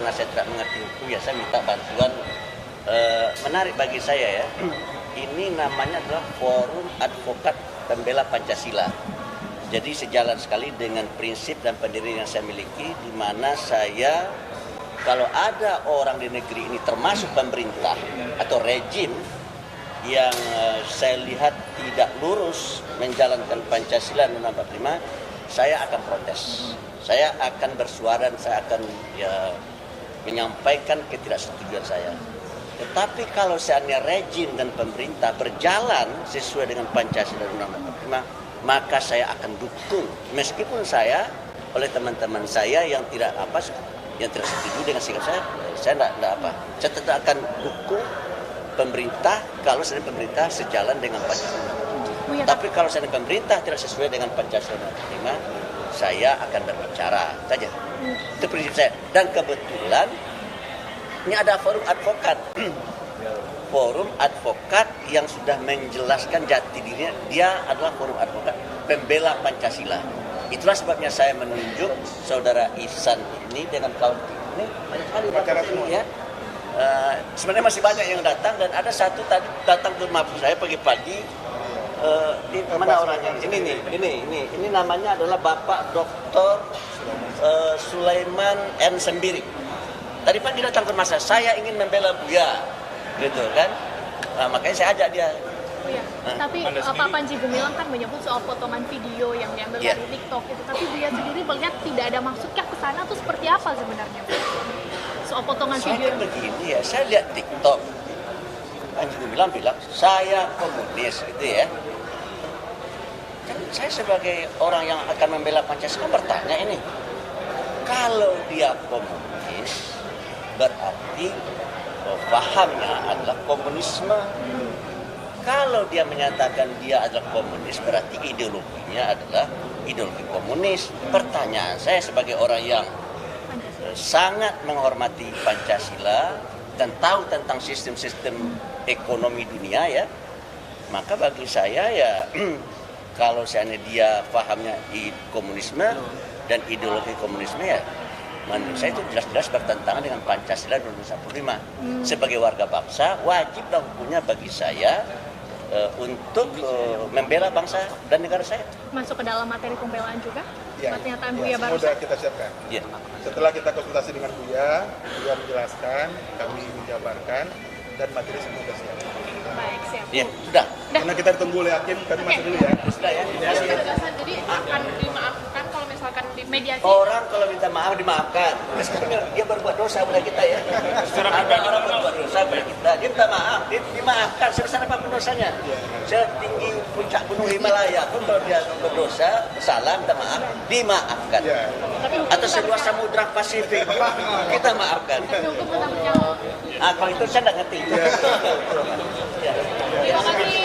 Karena saya tidak mengerti hukum, ya saya minta bantuan. Menarik bagi saya ya, ini namanya adalah Forum Advokat Pembela Pancasila. Jadi sejalan sekali dengan prinsip dan pendirian yang saya miliki, di mana saya, kalau ada orang di negeri ini termasuk pemerintah atau rejim yang saya lihat tidak lurus menjalankan Pancasila dan Undang-Undang 45, saya akan protes. Saya akan bersuara dan saya akan menyampaikan ketidaksetujuan saya. Tetapi kalau seandainya rejim dan pemerintah berjalan sesuai dengan Pancasila dan Undang-Undang 45, maka saya akan dukung. Meskipun saya oleh teman-teman saya yang tidak setuju dengan sikap saya saya tetap akan dukung pemerintah kalau seandainya pemerintah sejalan dengan Pancasila. Tapi kalau seandainya pemerintah tidak sesuai dengan Pancasila dan Undang-Undang 45, saya akan berbicara saja. Itu prinsip saya. Dan kebetulan ini ada forum advokat. Forum advokat yang sudah menjelaskan jati dirinya, dia adalah forum advokat pembela Pancasila. Itulah sebabnya saya menunjuk saudara Ihsan ini dengan kawan ini banyak sekali ya. Sebenarnya masih banyak yang datang dan ada satu tadi datang ke rumah saya pagi-pagi. Mana orangnya? Ini namanya adalah Bapak Dr. Sulaiman N. Sembiring. Tadi pagi datang ke rumah saya ingin membela Buya, gitu kan? Makanya saya ajak dia. Oh iya. Tapi Pak Panji Gumilang kan menyebut soal potongan video yang diambil dari TikTok itu. Tapi Buya sendiri melihat tidak ada maksudnya ke sana tuh seperti apa sebenarnya? Soal potongan video. Saya begini ya, saya lihat TikTok. Panji Gumilang bilang saya komunis, gitu ya. Dan saya sebagai orang yang akan membela Pancasila bertanya ini, kalau dia komunis berarti pahamnya adalah komunisme. Kalau dia menyatakan dia adalah komunis berarti ideologinya adalah ideologi komunis. Pertanyaan saya sebagai orang yang sangat menghormati Pancasila dan tahu tentang sistem-sistem ekonomi dunia ya, maka bagi saya ya kalau seandainya dia pahamnya komunisme dan ideologi komunisme ya, menurut saya itu jelas-jelas bertentangan dengan Pancasila dan Undang-Undang 45. Sebagai warga bangsa, wajib dan hukumnya bagi saya untuk membela bangsa dan negara saya. Masuk ke dalam materi pembelaan juga? Ya, pernyataan Buya barusan? sudah kita siapkan. Ya. Setelah kita konsultasi dengan Buya menjelaskan, kami menjabarkan, dan materi semua sudah siap. Baik, siap. Ya, sudah. Karena kita ditunggu oleh hakim, kami masuk dulu ya. Sudah ya. Jadi akan dimaafkan kalau misalkan di mediasi. Orang kalau minta maaf dimaafkan. Meskipun dia berbuat dosa pada kita ya. Ada orang berbuat dosa pada kita, dia minta maaf, dia dimaafkan sebesar apapun dosanya. Setinggi puncak gunung Himalaya pun kalau dia berdosa, salah minta maaf, dimaafkan. Atau seluas samudra Pasifik, kita maafkan. Tapi hukum tetap berjalan. Kalau itu saya tidak ngerti. Terima kasih.